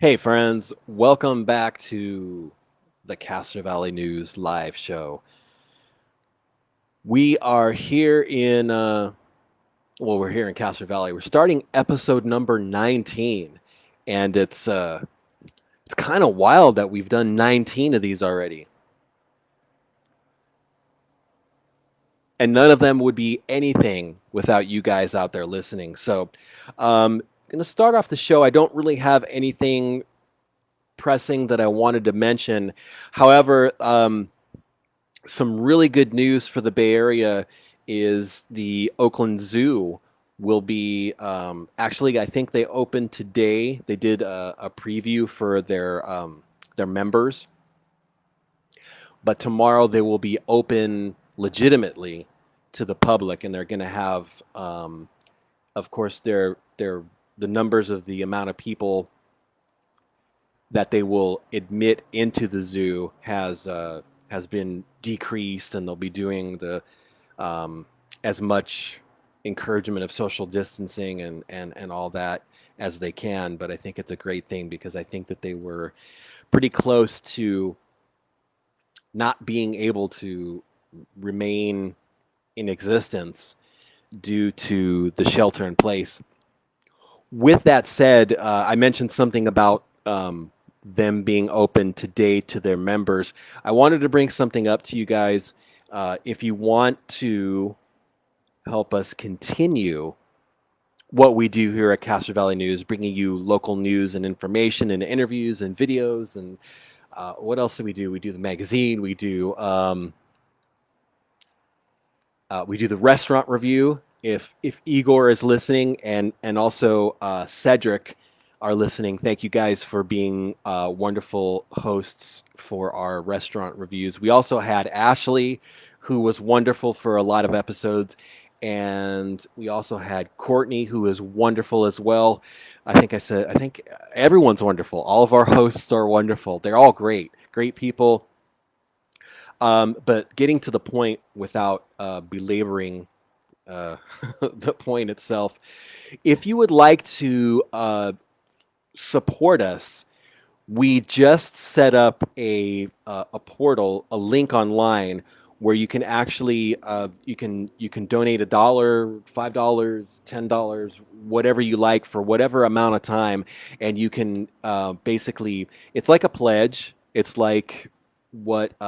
Hey, friends, welcome back to the Castro Valley News live show. We are here we're here in Castro Valley. We're starting episode number 19, and it's kind of wild that we've done 19 of these already. And none of them would be anything without you guys out there listening. So, going to start off the show. I don't really have anything pressing that I wanted to mention. However, some really good news for the Bay Area is the Oakland Zoo will be actually. I think they opened today. They did a preview for their members, but tomorrow they will be open legitimately to the public, and they're going to have, of course, the numbers of the amount of people that they will admit into the zoo has been decreased, and they'll be doing the as much encouragement of social distancing and all that as they can. But I think it's a great thing because I think that they were pretty close to not being able to remain in existence due to the shelter in place. With that said, I mentioned something about them being open today to their members. I wanted to bring something up to you guys. If you want to help us continue what we do here at Castro Valley News, bringing you local news and information and interviews and videos and what else do? We do the magazine. We do the restaurant review. If Igor is listening and also Cedric are listening, thank you guys for being wonderful hosts for our restaurant reviews. We also had Ashley, who was wonderful for a lot of episodes, and we also had Courtney, who is wonderful as well. I think everyone's wonderful. All of our hosts are wonderful. They're all great people. But getting to the point without belaboring the point itself, if you would like to support us, we just set up a portal, a link online where you can actually you can donate $1, $5, $10, whatever you like for whatever amount of time, and you can basically, it's like a pledge. It's like what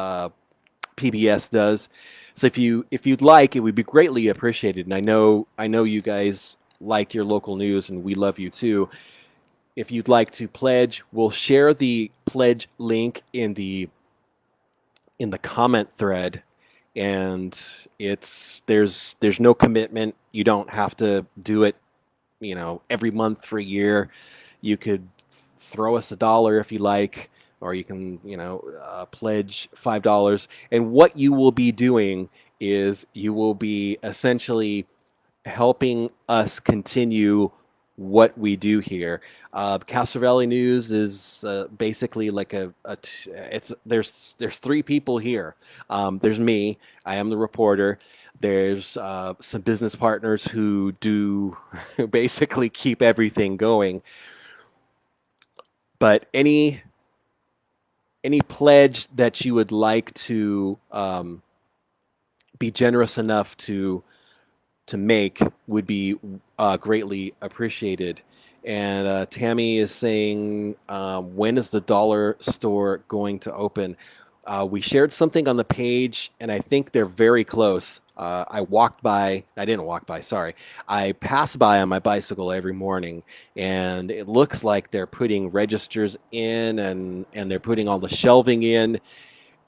PBS does. So if you'd like, it would be greatly appreciated. And I know you guys like your local news, and we love you too. If you'd like to pledge, we'll share the pledge link in the comment thread, and there's no commitment. You don't have to do it, every month for a year. You could throw us $1 if you like, or you can, pledge $5. And what you will be doing is you will be essentially helping us continue what we do here. Castro Valley News is basically like there's three people here. There's me. I am the reporter. There's some business partners who do basically keep everything going. But any pledge that you would like to be generous enough to make would be greatly appreciated. And Tammy is saying, when is the dollar store going to open? We shared something on the page, and I think they're very close. I didn't walk by, sorry. I pass by on my bicycle every morning, and it looks like they're putting registers in and they're putting all the shelving in.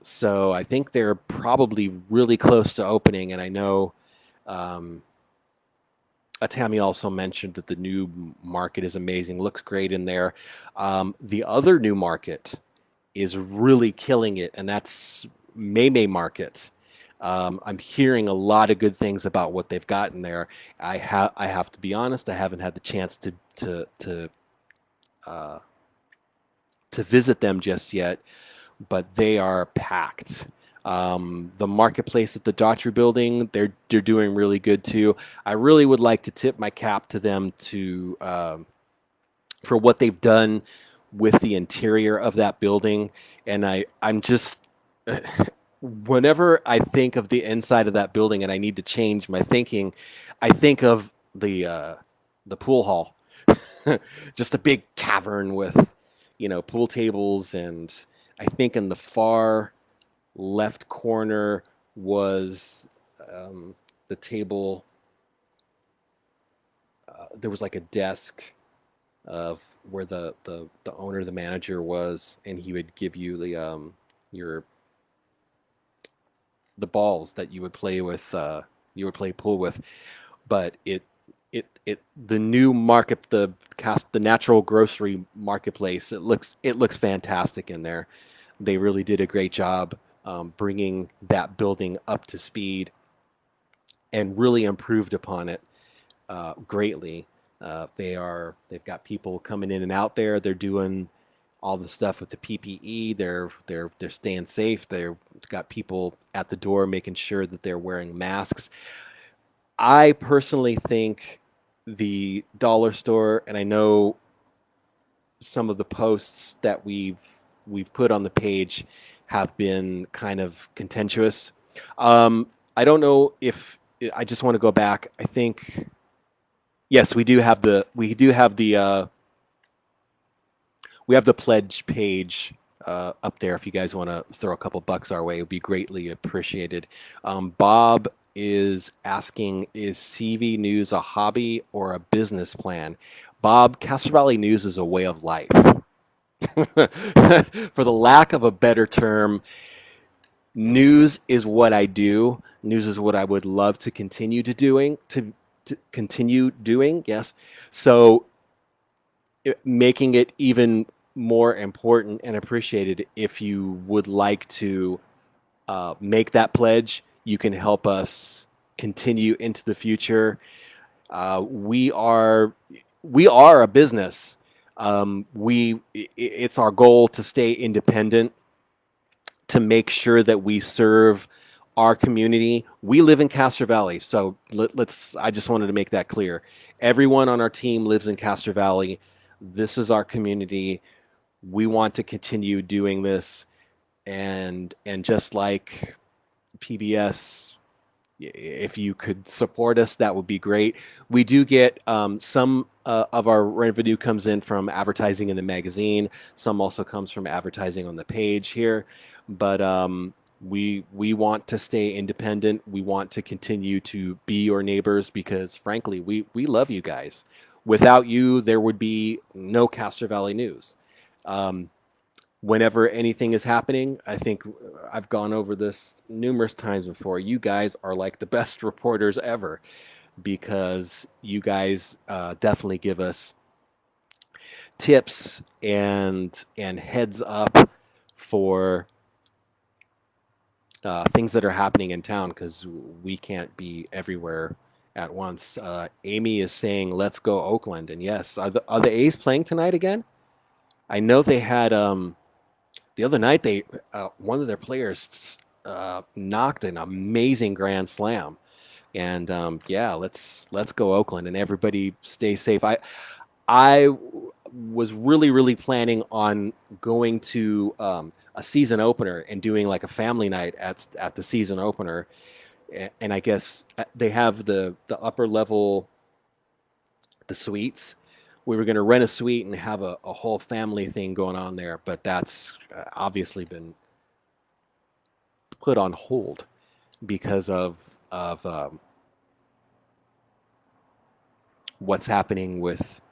So I think they're probably really close to opening, and I know Tammy also mentioned that the new market is amazing. Looks great in there. The other new market is really killing it, and that's Maymay Market. I'm hearing a lot of good things about what they've got in there. I have to be honest. I haven't had the chance to visit them just yet, but they are packed. The marketplace at the Daughtry building, they're doing really good too. I really would like to tip my cap to them for what they've done with the interior of that building, and I'm just whenever I think of the inside of that building and I need to change my thinking, I think of the pool hall, just a big cavern with pool tables, and I think in the far left corner was the table. There was like a desk of where the owner, the manager was, and he would give you your the balls that you would play with. You would play pool with, but it the new market, the natural grocery marketplace. It looks fantastic in there. They really did a great job bringing that building up to speed and really improved upon it greatly. They've got people coming in and out there. They're doing all the stuff with the PPE. They're staying safe. They've got people at the door making sure that they're wearing masks. I personally think the dollar store, and I know some of the posts that we've put on the page have been kind of contentious. I don't know if I just want to go back. I think yes, we have the pledge page up there. If you guys want to throw a couple bucks our way, it would be greatly appreciated. Bob is asking, is CV News a hobby or a business plan? Bob, Castro Valley News is a way of life. For the lack of a better term, news is what I do. News is what I would love to continue to continue doing. Yes. So making it even more important and appreciated, if you would like to make that pledge, you can help us continue into the future. We are a business. It's our goal to stay independent, to make sure that we serve our community. We live in Castro Valley, so I just wanted to make that clear. Everyone on our team lives in Castro Valley. This is our community. We want to continue doing this, and just like PBS, if you could support us, that would be great. We do get some of our revenue comes in from advertising in the magazine. Some also comes from advertising on the page here. But we want to stay independent. We want to continue to be your neighbors because, frankly, we love you guys. Without you, there would be no Castro Valley News. Whenever anything is happening, I think I've gone over this numerous times before. You guys are like the best reporters ever because you guys definitely give us tips and heads up for things that are happening in town because we can't be everywhere at once. Amy is saying, "Let's go Oakland," and yes, are the A's playing tonight again? I know they had the other night. They one of their players knocked an amazing grand slam, and yeah, let's go Oakland, and everybody stay safe. I was really planning on going to a season opener and doing like a family night at the season opener, and I guess they have the upper level, the suites. We were going to rent a suite and have a whole family thing going on there, but that's obviously been put on hold because of what's happening with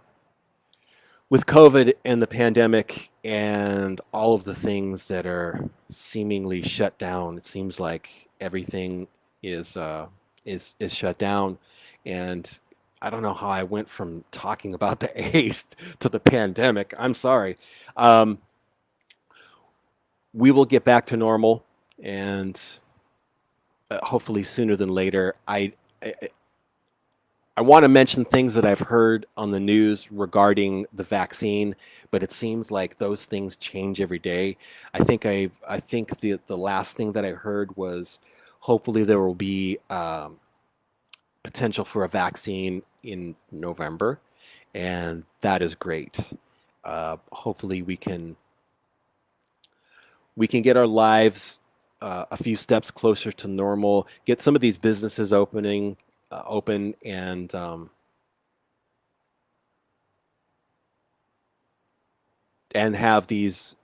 COVID and the pandemic and all of the things that are seemingly shut down. It seems like everything is shut down, and I don't know how I went from talking about the A's to the pandemic. I'm sorry. We will get back to normal, and hopefully sooner than later. I want to mention things that I've heard on the news regarding the vaccine, but it seems like those things change every day. I think the last thing that I heard was hopefully there will be potential for a vaccine in November, and that is great. Hopefully we can get our lives a few steps closer to normal, get some of these businesses open, and have these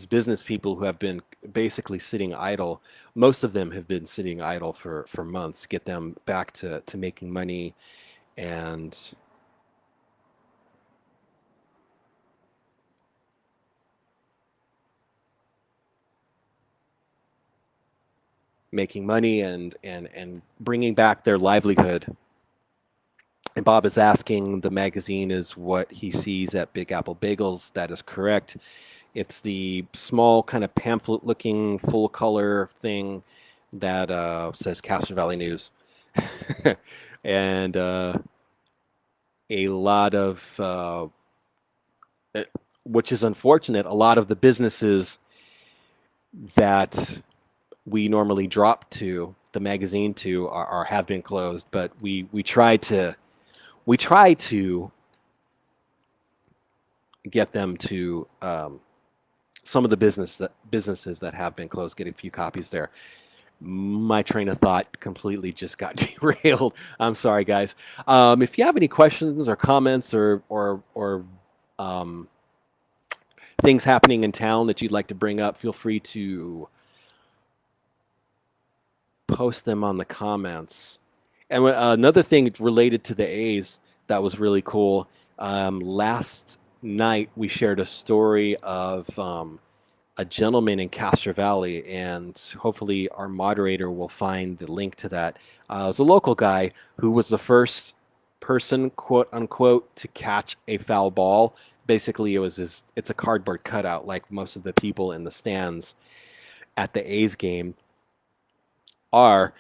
business people who have been basically sitting idle. Most of them have been sitting idle for months. Get them back to making money and and bringing back their livelihood. And Bob is asking, the magazine is what he sees at Big Apple Bagels. That is correct. It's the small kind of pamphlet-looking full color thing that says Castro Valley News, and a lot of which is unfortunate. A lot of the businesses that we normally drop to the magazine to are have been closed, but we try to get them to some of the businesses that have been closed, get a few copies there. My train of thought completely just got derailed. I'm sorry, guys. If you have any questions or comments or things happening in town that you'd like to bring up, feel free to post them on the comments. And another thing related to the A's that was really cool. Last night we shared a story of a gentleman in Castro Valley, and hopefully our moderator will find the link to that. It was a local guy who was the first person, quote unquote, to catch a foul ball. Basically, it's a cardboard cutout, like most of the people in the stands at the A's game are.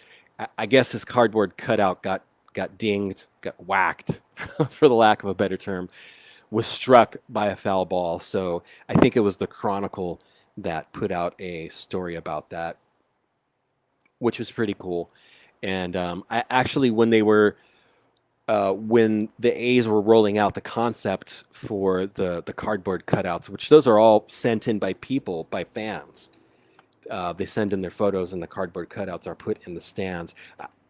I guess his cardboard cutout got dinged, got whacked, for the lack of a better term, was struck by a foul ball. So I think it was the Chronicle that put out a story about that, which was pretty cool. And I actually, when the A's were rolling out the concept for the cardboard cutouts, which those are all sent in by people, by fans. They send in their photos, and the cardboard cutouts are put in the stands.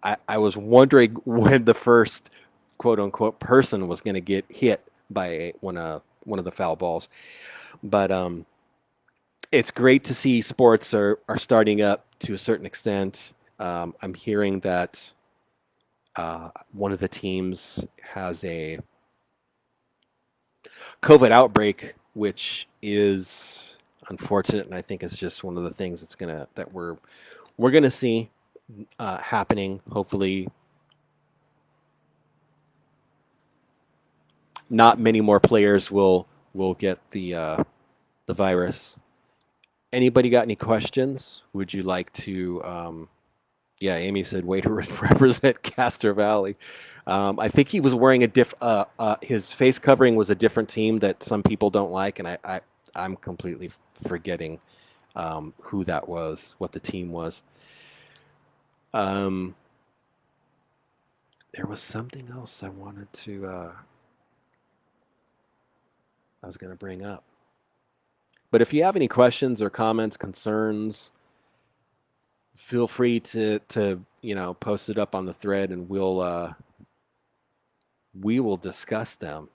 I was wondering when the first quote unquote person was going to get hit by one of the foul balls. But it's great to see sports are starting up to a certain extent. I'm hearing that one of the teams has a COVID outbreak, which is unfortunate, and I think it's just one of the things that we're gonna see happening. Hopefully, not many more players will get the virus. Anybody got any questions? Would you like to? Yeah, Amy said, "Way to represent Castro Valley." I think he was wearing his face covering was a different team that some people don't like, and I'm completely forgetting who that was, what the team was. There was something else I wanted to. I was going to bring up. But if you have any questions or comments, concerns, feel free to post it up on the thread, and we will discuss them.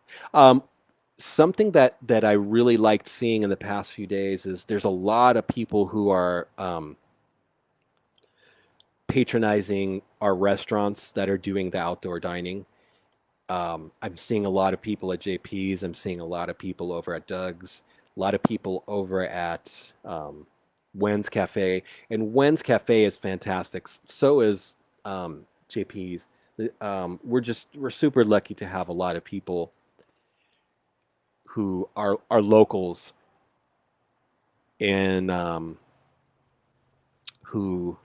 Something that I really liked seeing in the past few days is there's a lot of people who are patronizing our restaurants that are doing the outdoor dining. I'm seeing a lot of people at JP's. I'm seeing a lot of people over at Doug's. A lot of people over at Wen's Cafe. And Wen's Cafe is fantastic. So is JP's. We're super lucky to have a lot of people who are locals and who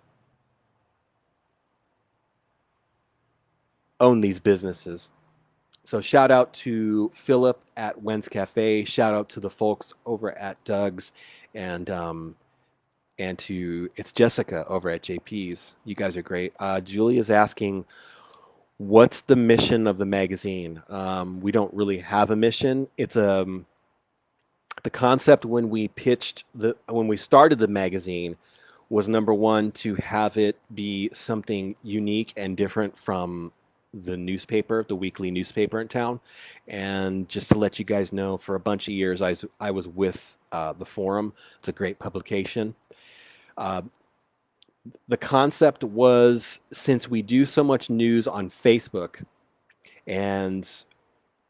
own these businesses. So shout out to Philip at Wen's Cafe. Shout out to the folks over at Doug's, and to it's Jessica over at JP's. You guys are great. Julie is asking, what's the mission of the magazine? We don't really have a mission. The concept when we started the magazine was, number one, to have it be something unique and different from the weekly newspaper in town. And just to let you guys know, for a bunch of years, I was with the Forum. It's a great publication. Uh, the concept was, since we do so much news on Facebook, and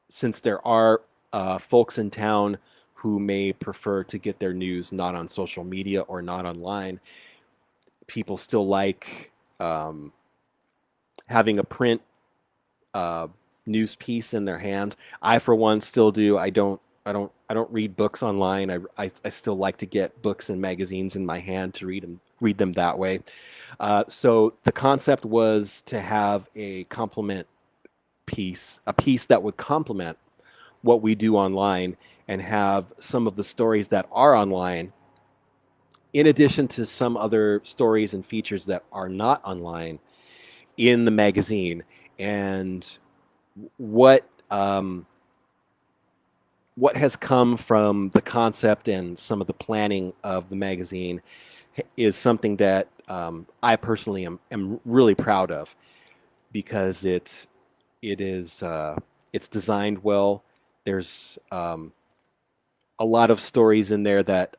since there are folks in town who may prefer to get their news not on social media or not online, people still like having a print news piece in their hands. I, for one, still do. I don't read books online. I still like to get books and magazines in my hand to read them that way. So the concept was to have a piece that would complement what we do online, and have some of the stories that are online, in addition to some other stories and features that are not online, in the magazine. And what has come from the concept and some of the planning of the magazine is something that I personally am really proud of, because it's designed well. There's a lot of stories in there that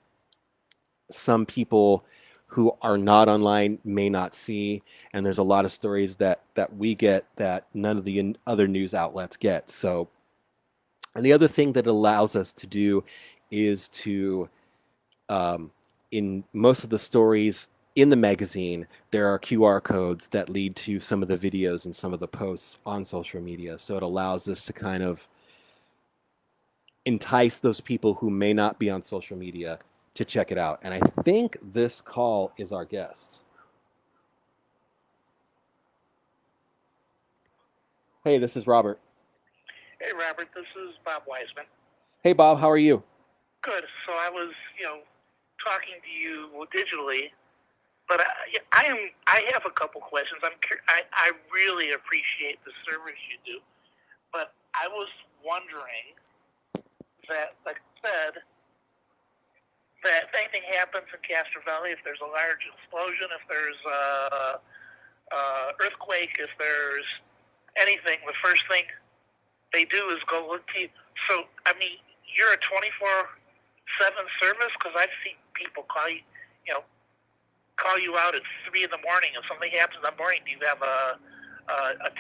some people who are not online may not see, and there's a lot of stories that we get that none of the other news outlets get. So, and the other thing that it allows us to do is to, in most of the stories in the magazine, there are QR codes that lead to some of the videos and some of the posts on social media. So it allows us to kind of entice those people who may not be on social media to check it out. And I think this call is our guest. Hey, this is Robert. Hey, Robert, this is Bob Wiseman. Hey, Bob, how are you? Good. So I was, talking to you digitally, but I have a couple questions. I really appreciate the service you do, but I was wondering that, like I said, that if anything happens in Castro Valley, if there's a large explosion, if there's a earthquake, if there's anything, the first thing they do is go look to you. So, I mean, you're a 24/7 service, because I've seen people call you out at 3 in the morning. If something happens in the morning, do you have a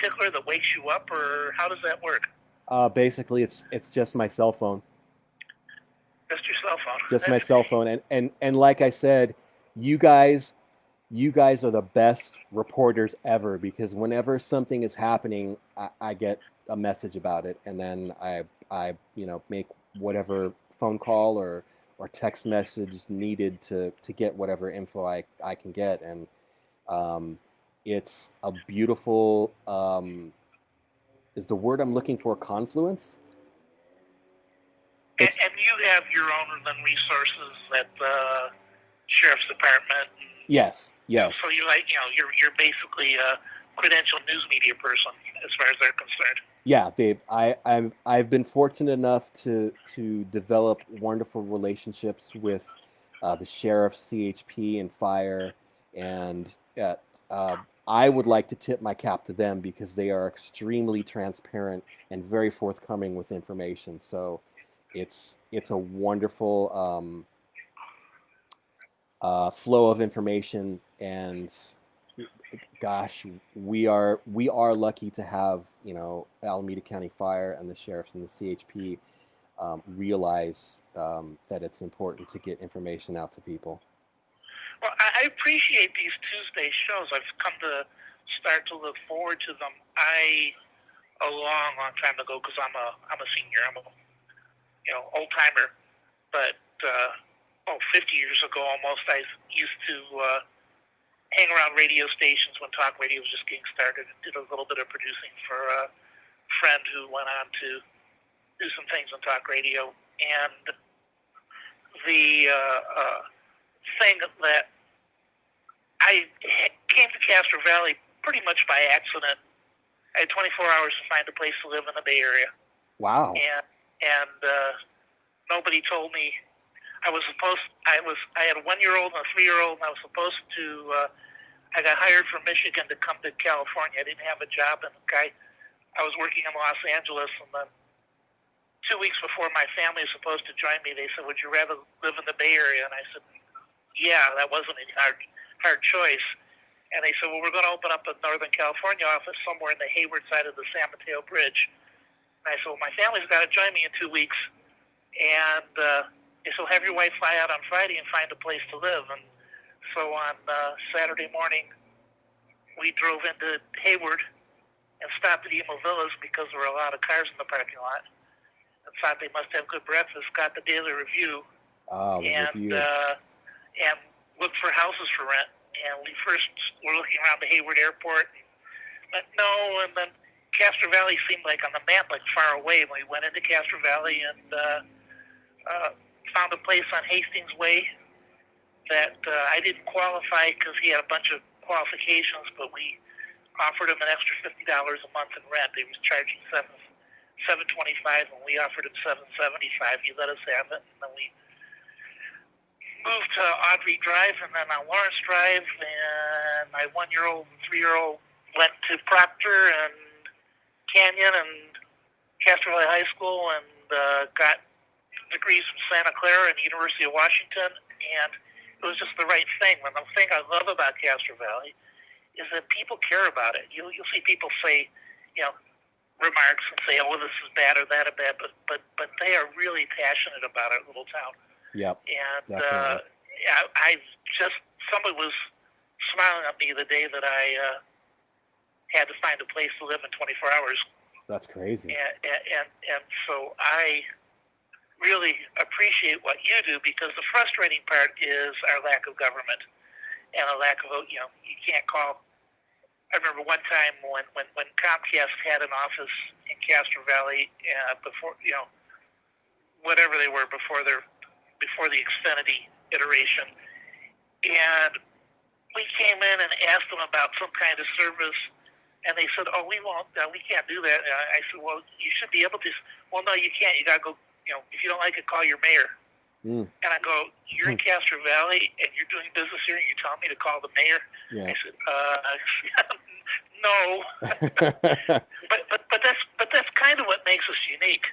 tickler that wakes you up, or how does that work? Basically, it's just my cell phone. Just your cell phone. Just my cell phone, and like I said, you guys are the best reporters ever, because whenever something is happening, I get a message about it, and then I make whatever phone call or text message needed to get whatever info I can get. And it's a beautiful, is the word I'm looking for, confluence? And you have your own resources at the sheriff's department. Yes. So you're basically a credentialed news media person as far as they're concerned. Yeah, Dave. I've been fortunate enough to develop wonderful relationships with the sheriff, CHP, and fire, and I would like to tip my cap to them, because they are extremely transparent and very forthcoming with information. So it's a wonderful flow of information, and gosh, we are lucky to have Alameda County Fire and the sheriffs and the CHP realize that it's important to get information out to people. Well, I appreciate these Tuesday shows. I've come to start to look forward to them. A long time ago, because I'm a senior. I'm a old timer, but 50 years ago almost, I used to hang around radio stations when talk radio was just getting started, and did a little bit of producing for a friend who went on to do some things on talk radio. And the thing that I came to Castro Valley pretty much by accident. I had 24 hours to find a place to live in the Bay Area. Wow. And nobody told me I had a 1-year-old and a 3-year-old, and I was supposed to. I got hired from Michigan to come to California. I didn't have a job, and I was working in Los Angeles, and then 2 weeks before my family was supposed to join me, they said, "Would you rather live in the Bay Area?" And I said, "Yeah, that wasn't a hard choice." And they said, "Well, we're going to open up a Northern California office somewhere in the Hayward side of the San Mateo Bridge." And I said, "Well, my family's got to join me in 2 weeks." And they said, "Well, have your wife fly out on Friday and find a place to live." And so on Saturday morning, we drove into Hayward and stopped at Emo Villas because there were a lot of cars in the parking lot. And thought they must have good breakfast. Got the Daily Review, and looked for houses for rent. And we first were looking around the Hayward Airport, but no. And then Castro Valley seemed like on the map, like far away. And we went into Castro Valley and found a place on Hastings Way that I didn't qualify because he had a bunch of qualifications, but we offered him an extra $50 a month in rent. He was charging $725, and we offered him $775. He let us have it, and then we moved to Audrey Drive, and then on Lawrence Drive, and my 1-year-old and 3-year-old went to Proctor and Canyon and Castro Valley High School, and got degrees from Santa Clara and University of Washington, and it was just the right thing. And the thing I love about Castro Valley is that people care about it. You'll see people say, remarks and say, "Oh, well, this is bad or that is bad," but they are really passionate about our little town. Yep. And Definitely. somebody was smiling at me the day that I had to find a place to live in 24 hours. That's crazy. And so I really appreciate what you do, because the frustrating part is our lack of government and a lack of, you can't call. I remember one time when Comcast had an office in Castro Valley before, whatever they were before the Xfinity iteration, and we came in and asked them about some kind of service, and they said, "Oh, we won't, we can't do that." And I said, "Well, you should be able to." "Well, no, you can't. You got to go. If you don't like it, call your mayor." And I go, "You're in Castro Valley and you're doing business here, and you're telling me to call the mayor?" Yeah. I said, "No." but that's kind of what makes us unique,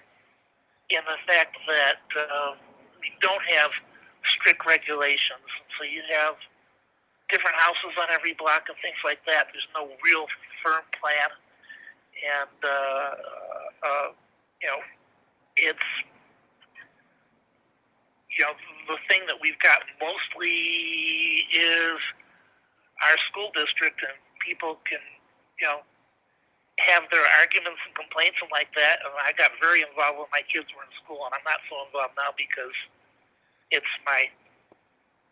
in the fact that we don't have strict regulations. So you have different houses on every block and things like that. There's no real firm plan, and it's. The thing that we've got mostly is our school district, and people can, have their arguments and complaints and like that. And I got very involved when my kids were in school, and I'm not so involved now because it's my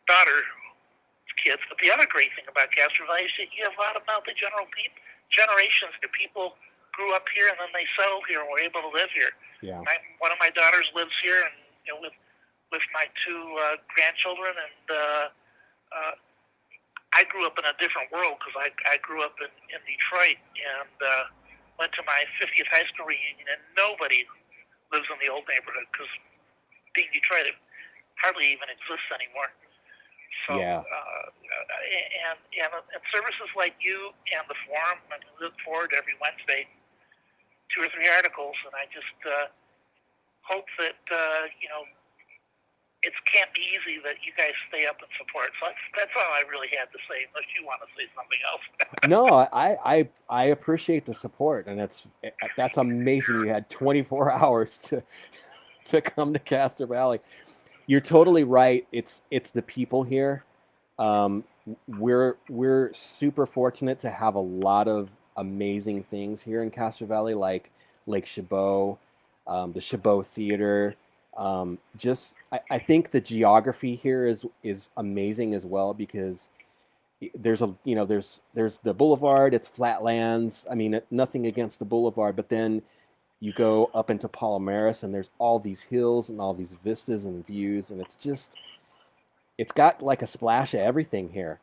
daughter's kids. But the other great thing about Castro Valley is that you have a lot of generations. The people grew up here and then they settled here and were able to live here. Yeah. One of my daughters lives here, and with my 2 grandchildren, and I grew up in a different world because I grew up in Detroit and went to my 50th high school reunion, and nobody lives in the old neighborhood because being Detroit, it hardly even exists anymore. So, Yeah. And services like you and the forum, I look forward to every Wednesday, 2 or 3 articles, and I just hope that, it can't be easy that you guys stay up and support. So that's all I really had to say, unless you want to say something else. No, I appreciate the support, and that's amazing. You had 24 hours to come to Castro Valley. You're totally right. It's the people here. We're super fortunate to have a lot of amazing things here in Castro Valley, like Lake Chabot, the Chabot Theater. I think the geography here is amazing as well, because there's the boulevard, it's flatlands. I mean, nothing against the boulevard, but then you go up into Palomares and there's all these hills and all these vistas and views, and it's got like a splash of everything here.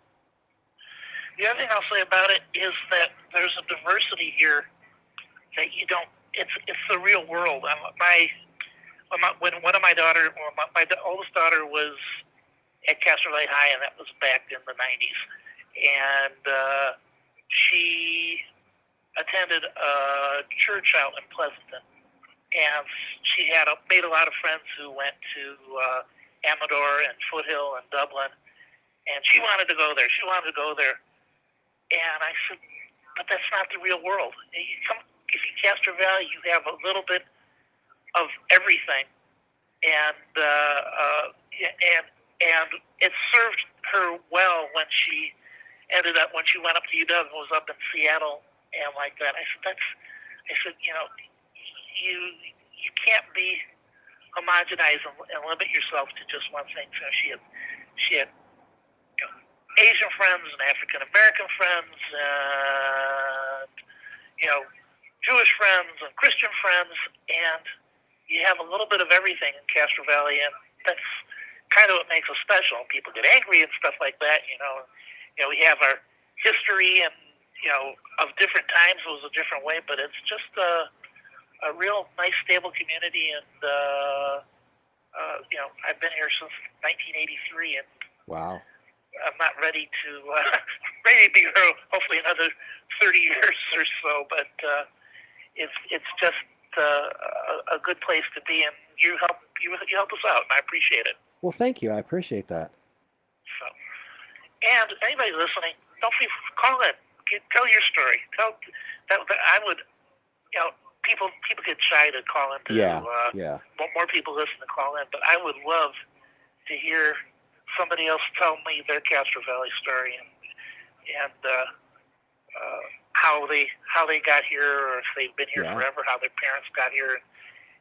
The other thing I'll say about it is that there's a diversity here that you don't. It's the real world. when one of my daughter, well, my oldest daughter was at Castro Valley High, and that was back in the 90s. And she attended a church out in Pleasanton. And she had made a lot of friends who went to Amador and Foothill and Dublin. And she wanted to go there. She wanted to go there. And I said, but that's not the real world. If you Castro Valley, you have a little bit of everything. And it served her well when she went up to UW and was up in Seattle and like that. I said, you can't be homogenized and limit yourself to just one thing. So she had Asian friends and African American friends, and Jewish friends and Christian friends, and you have a little bit of everything in Castro Valley, and that's kind of what makes us special. People get angry and stuff like that. We have our history and of different times. It was a different way, but it's just a real nice, stable community, and I've been here since 1983, and wow, I'm not ready to be here hopefully another 30 years or so, but it's just a good place to be, and you help us out, and I appreciate it. Well, thank you. I appreciate that. So, and anybody listening, don't be call in. Tell your story. Tell that I would. People get shy to call in. More people listen to call in, but I would love to hear somebody else tell me their Castro Valley story and how they got here, or if they've been here forever, how their parents got here,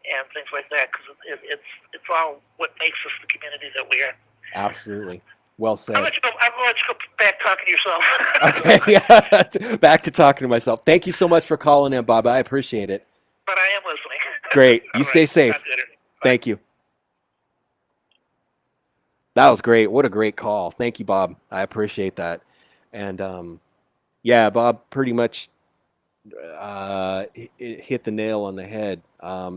and things like that. Because it's all what makes us the community that we are. Absolutely. Well said. I'll let you go back talking to yourself. Okay, yeah. Back to talking to myself. Thank you so much for calling in, Bob. I appreciate it. But I am listening. Great. You stay safe. Thank you. That was great. What a great call. Thank you, Bob. I appreciate that. And Bob pretty much hit the nail on the head.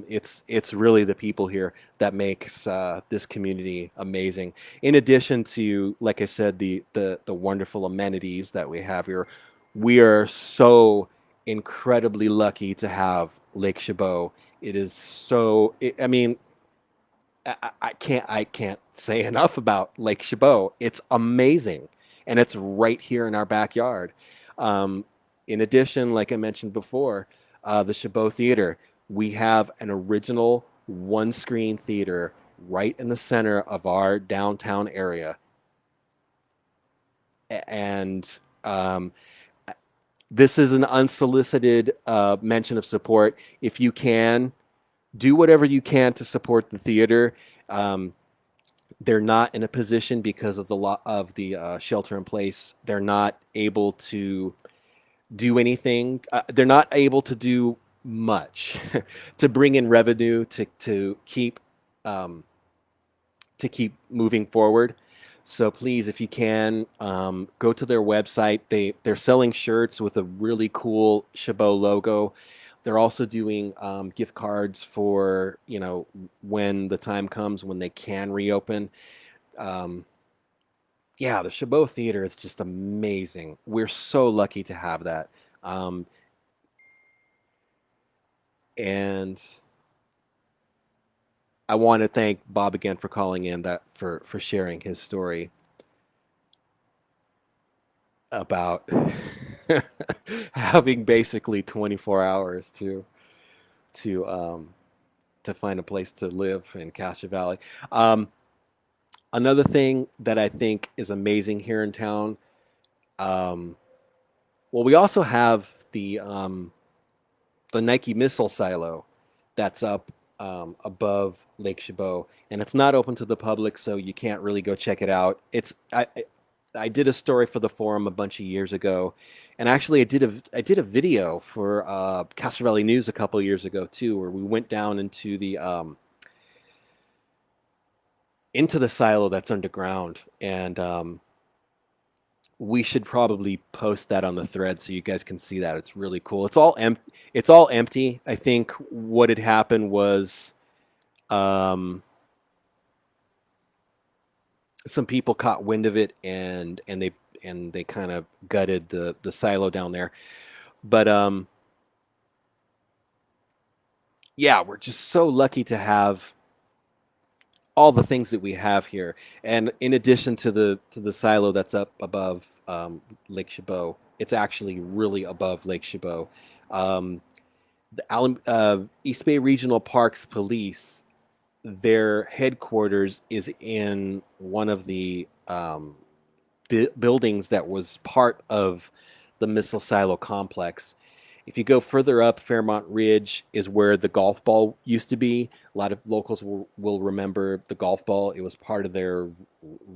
It's really the people here that makes this community amazing. In addition to, like I said, the wonderful amenities that we have here, we are so incredibly lucky to have Lake Chabot. It is so. I can't say enough about Lake Chabot. It's amazing, and it's right here in our backyard. In addition, like I mentioned before, the Chabot Theater, we have an original one-screen theater right in the center of our downtown area. And this is an unsolicited mention of support. If you can, do whatever you can to support the theater. They're not in a position because of the shelter in place. They're not able to do anything. They're not able to do much to bring in revenue to keep moving forward. So please, if you can, go to their website. They're selling shirts with a really cool Chabot logo. They're also doing gift cards for when the time comes when they can reopen. The Chabot Theater is just amazing. We're so lucky to have that. And I want to thank Bob again for calling in, for sharing his story about having basically 24 hours to find a place to live in Castro Valley. Another thing that I think is amazing here in town, we also have the Nike missile silo that's up above Lake Chabot, and it's not open to the public, so you can't really go check it out. I did a story for the forum a bunch of years ago, and actually I did a video for Castro Valley News a couple of years ago too, where we went down into the silo that's underground, and we should probably post that on the thread so you guys can see that. It's really cool. It's all empty. I think what had happened was Um, some people caught wind of it, and they kind of gutted the silo down there. But yeah, we're just so lucky to have all the things that we have here. And in addition to the silo that's up above Lake Chabot, it's actually really above Lake Chabot. Um, the East Bay Regional Parks Police, their headquarters is in one of the buildings that was part of the missile silo complex. If you go further up, Fairmont Ridge is where the golf ball used to be. A lot of locals will remember the golf ball. It was part of their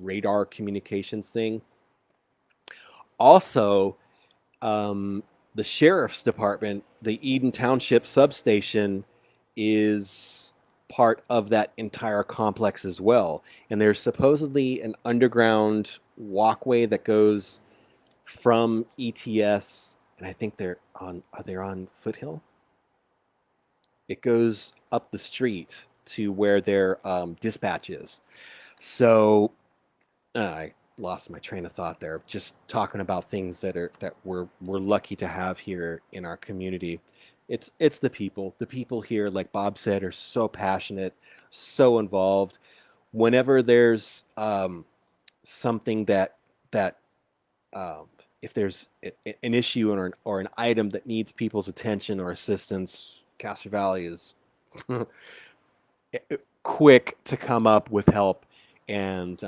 radar communications thing. Also, um, the sheriff's department, the Eden Township substation, is part of that entire complex as well. And there's supposedly an underground walkway that goes from ETS, and I think they're on Foothill. It goes up the street to where their dispatch is. So I lost my train of thought there. Just talking about things that we're lucky to have here in our community. It's the people. The people here, like Bob said, are so passionate, so involved. Whenever there's something that um, if there's an issue or an item that needs people's attention or assistance, Castro Valley is quick to come up with help, and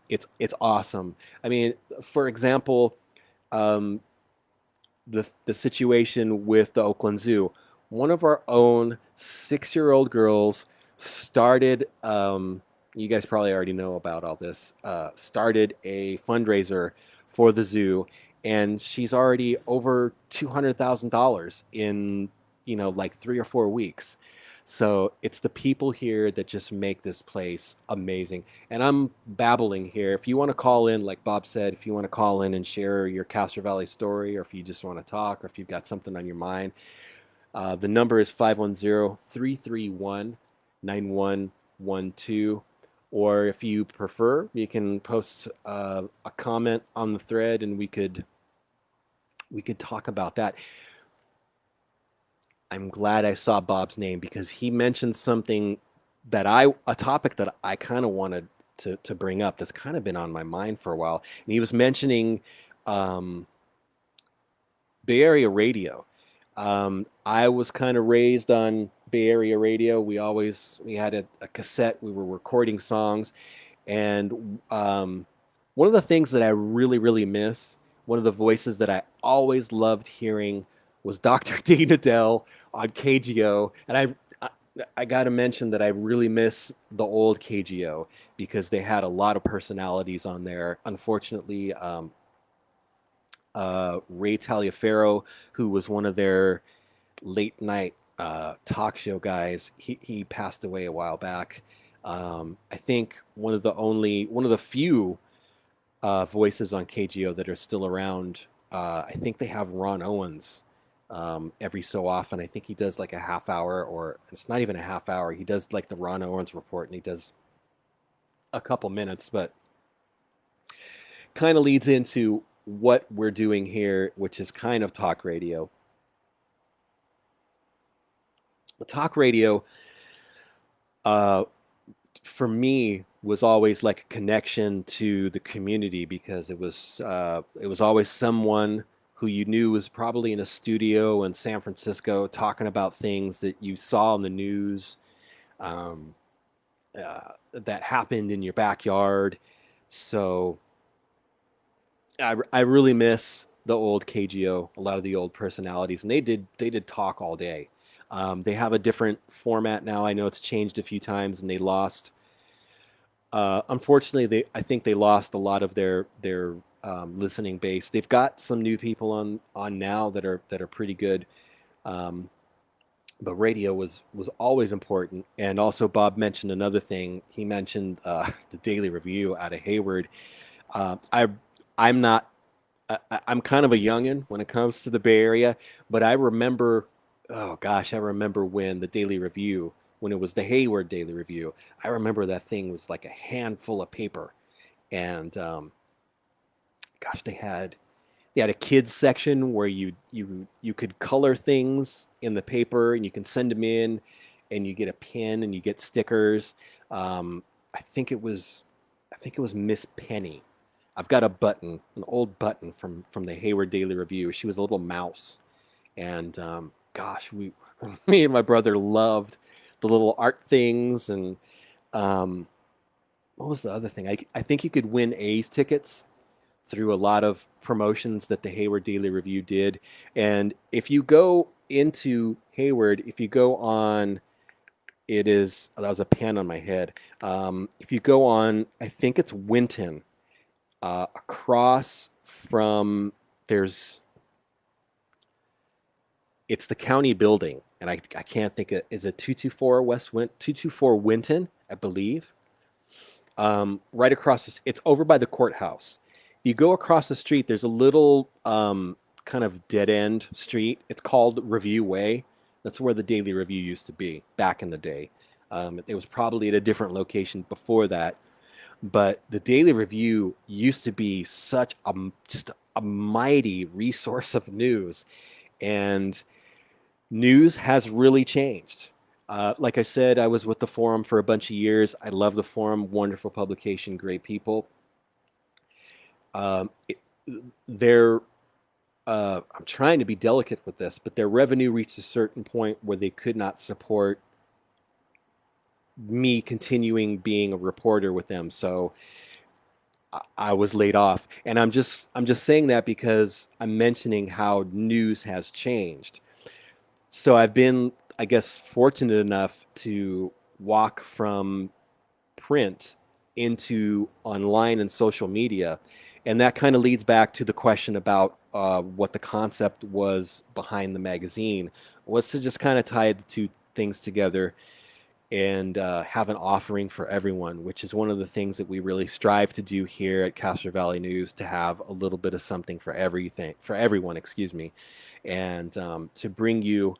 it's awesome. I mean, for example, um, the situation with the Oakland Zoo, one of our own 6-year-old girls started. You guys probably already know about all this. Started a fundraiser for the zoo, and she's already over $200,000 in like 3 or 4 weeks. So it's the people here that just make this place amazing. And I'm babbling here. If you want to call in, like Bob said, if you want to call in and share your Castro Valley story, or if you just want to talk, or if you've got something on your mind, the number is 510-331-9112. Or if you prefer, you can post a comment on the thread, and we could talk about that. I'm glad I saw Bob's name, because he mentioned something a topic that I kind of wanted to bring up, that's kind of been on my mind for a while. And he was mentioning um, Bay Area radio. I was kind of raised on Bay Area radio. We had a cassette. We were recording songs, and one of the things that I really really miss, one of the voices that I always loved hearing, was Dr. Dana Dell on KGO, and I got to mention that I really miss the old KGO, because they had a lot of personalities on there. Unfortunately, Ray Taliaferro, who was one of their late night talk show guys. He passed away a while back. I think one of the few voices on KGO that are still around. I think they have Ron Owens every so often. I think he does like a half hour, or it's not even a half hour. He does like the Ron Owens report, and he does a couple minutes, but kind of leads into what we're doing here, which is kind of talk radio. Talk radio, uh, for me, was always like a connection to the community, because it was always someone who you knew was probably in a studio in San Francisco talking about things that you saw in the news, um, that happened in your backyard. So I really miss the old KGO, a lot of the old personalities, and they did talk all day. They have a different format now. I know it's changed a few times, and they lost. Unfortunately, I think they lost a lot of their listening base. They've got some new people on now that are pretty good. Um, but radio was always important. And also, Bob mentioned another thing. He mentioned the Daily Review out of Hayward. Uh, I I'm not. I'm kind of a youngin when it comes to the Bay Area, but I remember. Oh gosh, I remember when the Daily Review when it was the Hayward Daily Review. I remember that thing was like a handful of paper, and gosh, they had a kids section where you could color things in the paper and you can send them in, and you get a pin and you get stickers. Um, I think it was Miss Penny. I've got a button, an old button from the Hayward Daily Review. She was a little mouse, and gosh, we me and my brother loved the little art things. And um, what was the other thing? I think you could win A's tickets through a lot of promotions that the Hayward Daily Review did. And if you go into Hayward, if you go on, it is, that was a pen on my head. If you go on, I think it's Winton, across from, there's, it's the county building. And I can't think of, is it 224 West Win, 224 Winton, I believe. Right across, it's over by the courthouse. You go across the street, there's a little kind of dead end street. It's called Review Way. That's where the Daily Review used to be back in the day. It was probably at a different location before that, but the Daily Review used to be such a just a mighty resource of news, and news has really changed. Like I said, I was with the Forum for a bunch of years. I love the Forum, wonderful publication, great people. Um, it, their I'm trying to be delicate with this, but their revenue reached a certain point where they could not support me continuing being a reporter with them. So I was laid off, and I'm just saying that because I'm mentioning how news has changed. So I've been, I guess, fortunate enough to walk from print into online and social media. And that kind of leads back to the question about what the concept was behind the magazine, was to just kind of tie the two things together and have an offering for everyone, which is one of the things that we really strive to do here at Castro Valley News, to have a little bit of something for everything, for everyone, excuse me, and to bring you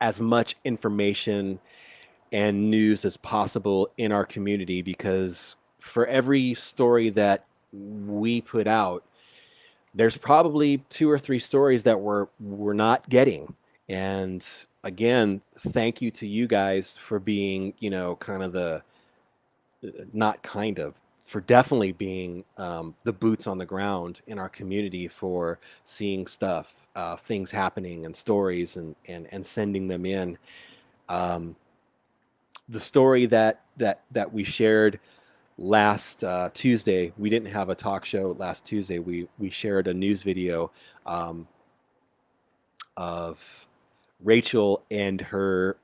as much information and news as possible in our community, because for every story that we put out, there's probably two or three stories that we're not getting. And again, thank you to you guys for being, kind of the, not kind of, for definitely being the boots on the ground in our community, for seeing stuff, things happening and stories, and sending them in. Um, the story that we shared last Tuesday, we didn't have a talk show last Tuesday. We shared a news video um, of Rachel and her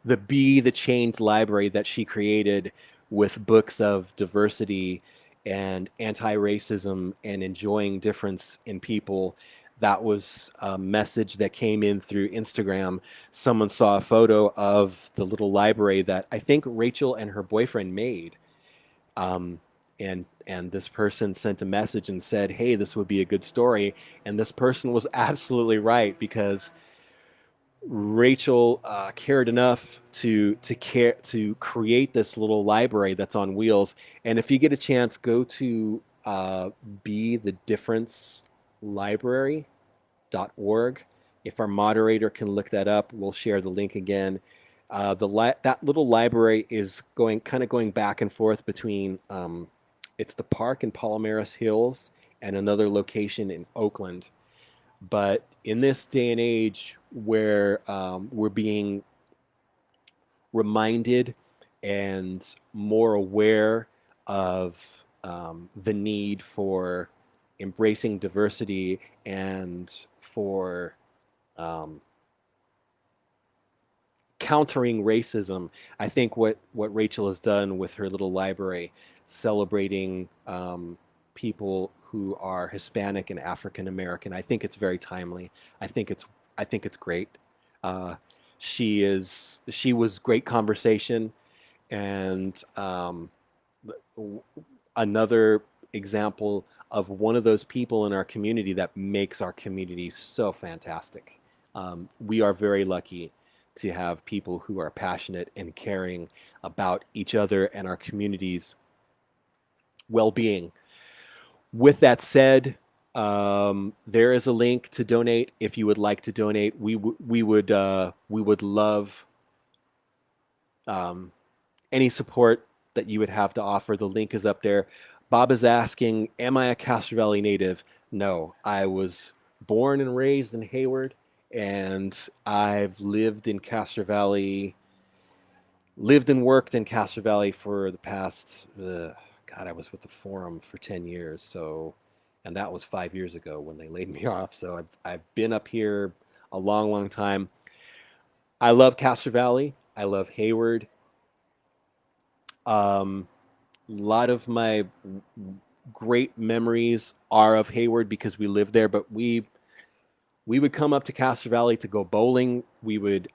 the Be the Change library that she created, with books of diversity and anti-racism and enjoying difference in people. That was a message that came in through Instagram. Someone saw a photo of the little library that I think Rachel and her boyfriend made. Um, and this person sent a message and said, "Hey, this would be a good story." And this person was absolutely right, because Rachel cared enough to create this little library that's on wheels. And if you get a chance, go to Be the Difference Library.org. If our moderator can look that up, we'll share the link again. That little library is going back and forth between it's the park in Palomares Hills and another location in Oakland. But in this day and age where we're being reminded and more aware of the need for embracing diversity and for um, countering racism, I think what Rachel has done with her little library, celebrating people who are Hispanic and African American, I think it's very timely. I think it's I think it's great. Uh, she was great conversation, and another example of one of those people in our community that makes our community so fantastic. We are very lucky to have people who are passionate and caring about each other and our community's well-being. With that said, there is a link to donate if you would like to donate. We would love um, any support that you would have to offer. The link is up there. Bob is asking, am I a Castro Valley native? No, I was born and raised in Hayward, and I've lived in Castro Valley, lived and worked in Castro Valley for the past, God, I was with the Forum for 10 years. So, and that was 5 years ago when they laid me off. So I've been up here a long, long time. I love Castro Valley. I love Hayward. A lot of my great memories are of Hayward because we lived there, but we would come up to Castro Valley to go bowling. We would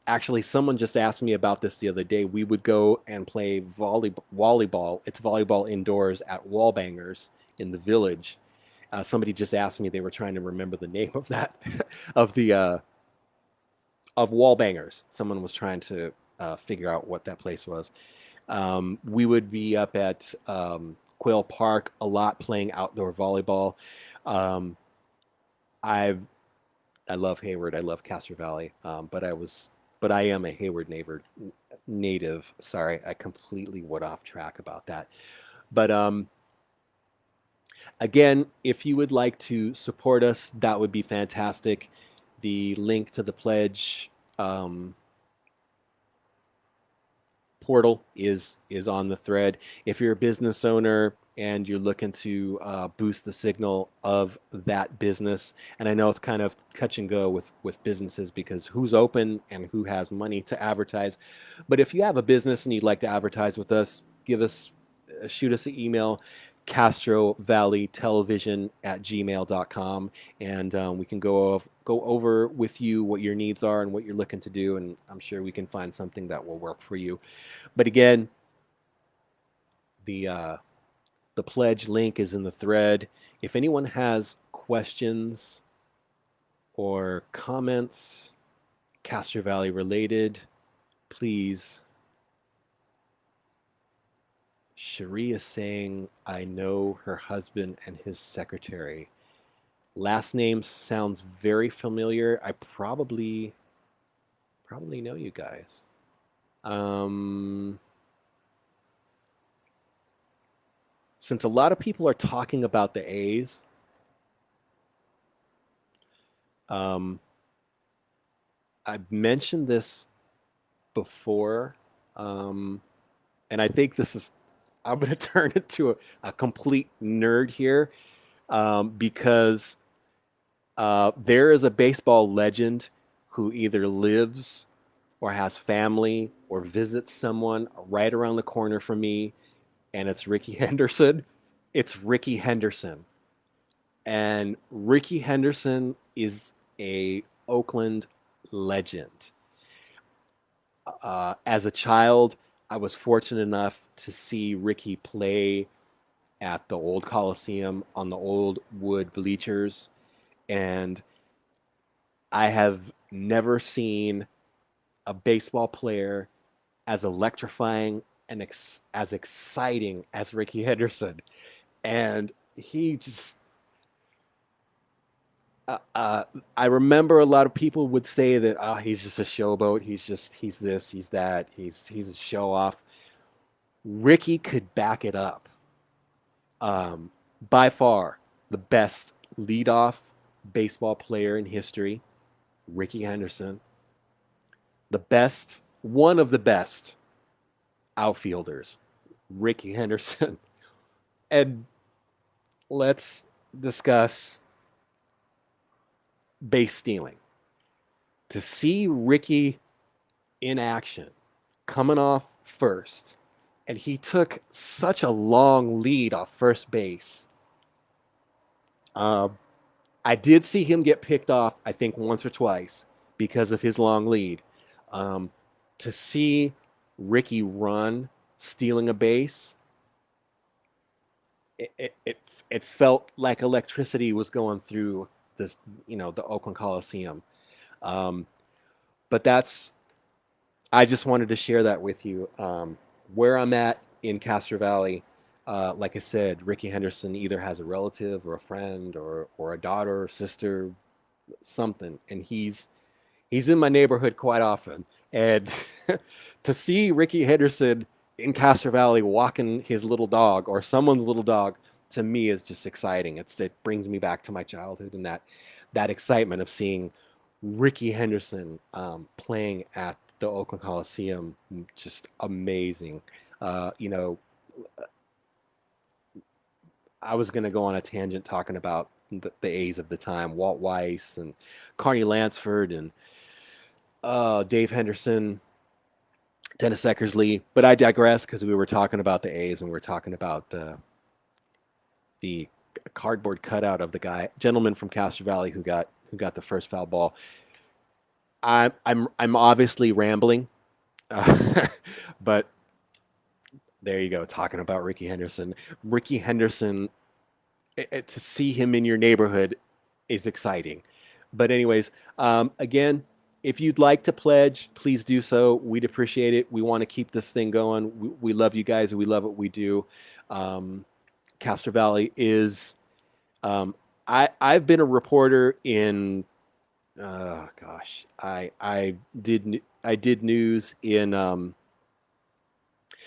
actually, someone just asked me about this the other day. We would go and play volleyball. It's volleyball indoors at Wallbangers in the village. Somebody just asked me. They were trying to remember the name of that of the of Wallbangers. Someone was trying to figure out what that place was. We would be up at Quail Park a lot playing outdoor volleyball. Um, I I love Hayward. I love Castro Valley. But I am a Hayward native. Sorry, I completely went off track about that. But again, if you would like to support us, that would be fantastic. The link to the pledge um, portal is on the thread. If you're a business owner and you're looking to boost the signal of that business, and I know it's kind of touch and go with businesses because who's open and who has money to advertise. But if you have a business and you'd like to advertise with us, shoot us an email, Castro Valley Television at gmail.com, and we can go over with you what your needs are and what you're looking to do, and I'm sure we can find something that will work for you. But again, the uh, the pledge link is in the thread. If anyone has questions or comments, Castro Valley related, please. Cherie is saying, I know her husband and his secretary. Last name sounds very familiar. I probably know you guys. Um, since a lot of people are talking about the A's, um, I've mentioned this before, um, and I think I'm going to turn it to a complete nerd here because there is a baseball legend who either lives or has family or visits someone right around the corner from me, and it's Ricky Henderson. It's Ricky Henderson. And Ricky Henderson is a Oakland legend. As a child, I was fortunate enough to see Ricky play at the old Coliseum on the old wood bleachers, and I have never seen a baseball player as electrifying and as exciting as Ricky Henderson. And he just, I remember a lot of people would say that, oh, he's just a showboat. He's this, he's that, he's a show off. Ricky could back it up. Um, by far, the best leadoff baseball player in history, Ricky Henderson. One of the best outfielders, Ricky Henderson. And let's discuss base stealing. To see Ricky in action, coming off first, and he took such a long lead off first base. I did see him get picked off, I think, once or twice because of his long lead. Um, to see Ricky run, stealing a base, it felt like electricity was going through this, the Oakland Coliseum. Um, but that's I just wanted to share that with you. Where I'm at in Castro Valley, like I said, Ricky Henderson either has a relative or a friend or a daughter or sister, something, and he's in my neighborhood quite often. And to see Ricky Henderson in Castro Valley walking his little dog or someone's little dog, to me is just exciting. It brings me back to my childhood and that excitement of seeing Ricky Henderson playing at the Oakland Coliseum, just amazing. You know, I was going to go on a tangent talking about the A's of the time, Walt Weiss and Carney Lansford and Dave Henderson, Dennis Eckersley. But I digress because we were talking about the A's and we were talking about the cardboard cutout of the gentleman from Castro Valley who got the first foul ball. I'm obviously rambling, but there you go. Talking about Ricky Henderson. Ricky Henderson, to see him in your neighborhood is exciting. But anyways, again, if you'd like to pledge, please do so. We'd appreciate it. We want to keep this thing going. We love you guys. We love what we do. Castro Valley is. I've been a reporter in. Gosh, I did news in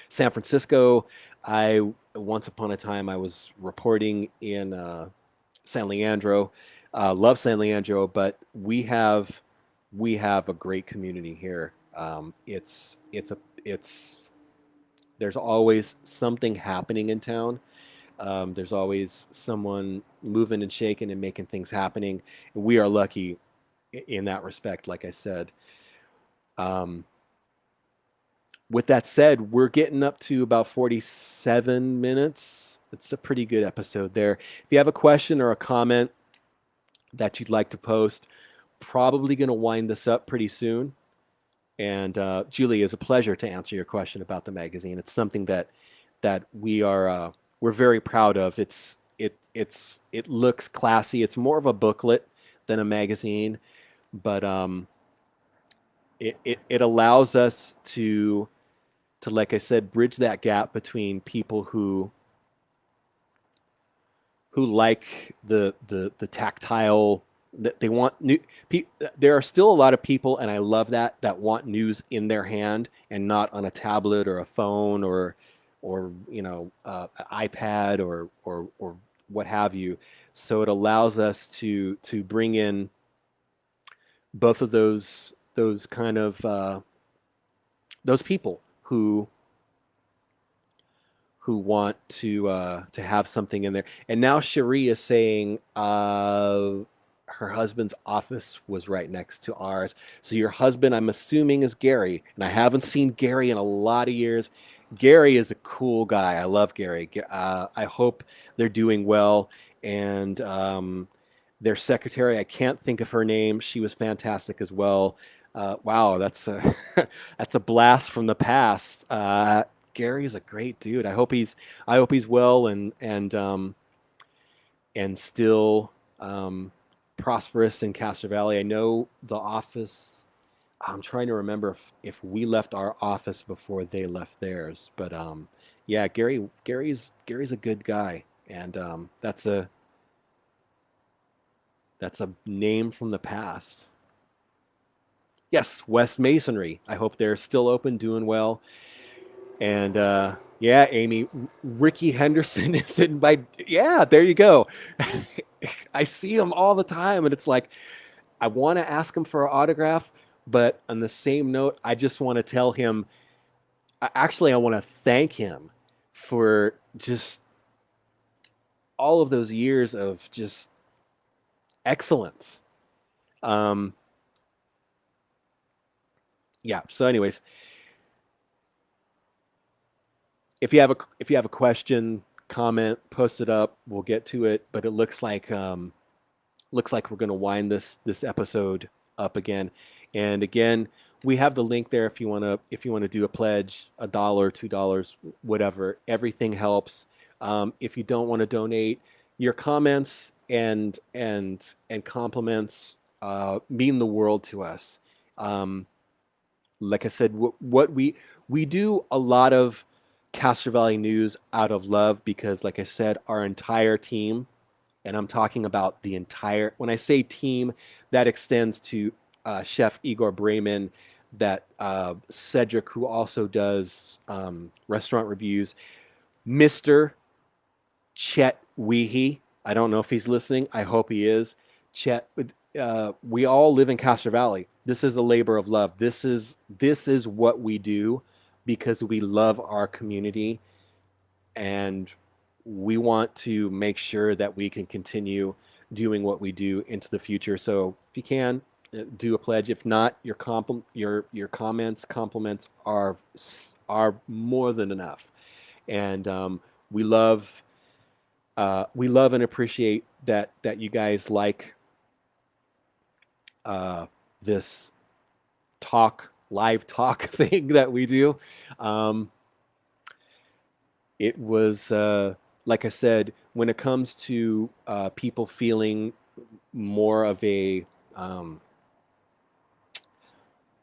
San Francisco. I once upon a time I was reporting in San Leandro. Love San Leandro, but we have a great community here. It's there's always something happening in town. There's always someone moving and shaking and making things happening. We are lucky in that respect, like I said. Um, with that said, we're getting up to about 47 minutes. It's a pretty good episode there. If you have a question or a comment that you'd like to post, probably going to wind this up pretty soon. And Julie, it's a pleasure to answer your question about the magazine. It's something that we're very proud of. It looks classy. It's more of a booklet than a magazine, but it allows us to, like I said, bridge that gap between people who like the tactile, that they want new. There are still a lot of people, and I love that want news in their hand and not on a tablet or a phone or iPad or what have you. So it allows us to bring in both of those kind of those people who want to have something in there. And now Cherie is saying her husband's office was right next to ours. So your husband, I'm assuming, is Gary, and I haven't seen Gary in a lot of years. Gary is a cool guy. I love Gary. I hope they're doing well. And their secretary, I can't think of her name. She was fantastic as well. Wow, that's a that's a blast from the past. Gary's a great dude. I hope he's well and still prosperous in Castro Valley. I know the office. I'm trying to remember if we left our office before they left theirs, but yeah, Gary's a good guy, and that's a name from the past. Yes, West Masonry. I hope they're still open, doing well. And yeah, Amy, Ricky Henderson is in my. Yeah, there you go. I see him all the time, and it's like I want to ask him for an autograph, but on the same note, I just want to tell him. Actually, I want to thank him for just all of those years of just excellence. Um, yeah. So, anyways, if you have a question, comment, post it up. We'll get to it. But it looks like we're going to wind this episode up again. And again, we have the link there if you want to do a pledge, $1, $2, whatever. Everything helps. If you don't want to donate, your comments and compliments mean the world to us. like I said, what we do a lot of Castro Valley News out of love because, like I said, our entire team, and I'm talking about the entire. When I say team, that extends to Chef Igor Bremen, that Cedric, who also does restaurant reviews, Mister Chet Weehee. I don't know if he's listening. I hope he is. Chet, we all live in Castro Valley. This is a labor of love. This is what we do because we love our community, and we want to make sure that we can continue doing what we do into the future. So if you can, do a pledge. If not, your comments, compliments are more than enough. And we love and appreciate that you guys like this live talk thing that we do. Um, it was like I said, when it comes to people feeling more of a um,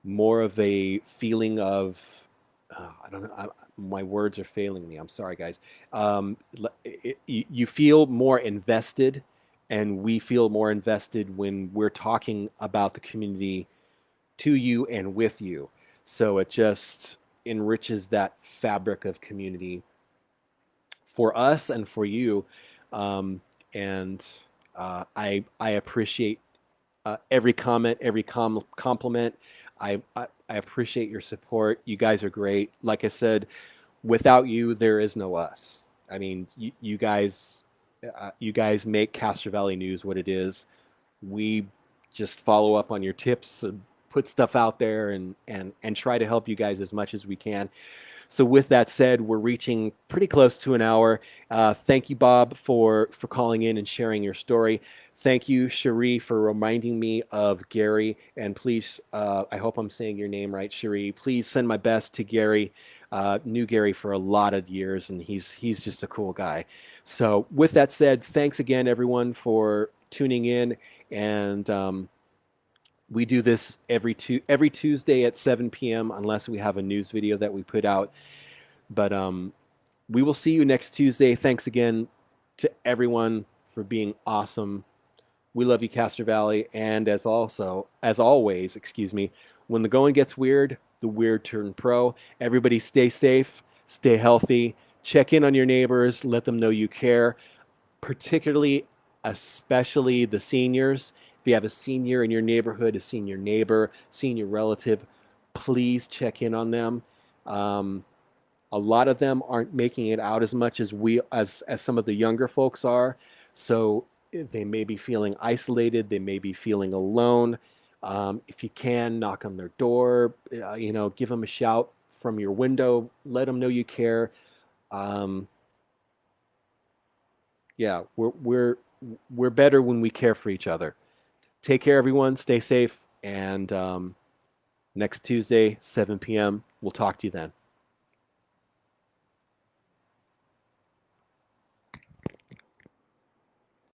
feeling of I don't know. My words are failing me. I'm sorry, guys. You feel more invested, and we feel more invested when we're talking about the community to you and with you. So it just enriches that fabric of community for us and for you. Um, and I appreciate every comment, every compliment. I appreciate your support. You guys are great. Like I said, without you, there is no us. I mean, you guys make Castro Valley News what it is. We just follow up on your tips and put stuff out there and try to help you guys as much as we can. So with that said, we're reaching pretty close to an hour. Thank you, Bob, for calling in and sharing your story. Thank you, Cherie, for reminding me of Gary. And please, I hope I'm saying your name right, Cherie. Please send my best to Gary. Knew Gary for a lot of years, and he's just a cool guy. So with that said, thanks again, everyone, for tuning in. And we do this every Tuesday at 7 p.m. unless we have a news video that we put out. But we will see you next Tuesday. Thanks again to everyone for being awesome. We love you, Castro Valley. And as always, excuse me, when the going gets weird, the weird turn pro. Everybody stay safe, stay healthy, check in on your neighbors, let them know you care, especially the seniors. If you have a senior in your neighborhood, a senior neighbor, senior relative, please check in on them. A lot of them aren't making it out as much as some of the younger folks are. So they may be feeling isolated. They may be feeling alone. If you can, knock on their door. Give them a shout from your window. Let them know you care. Yeah, we're better when we care for each other. Take care, everyone. Stay safe. And next Tuesday, 7 p.m., we'll talk to you then.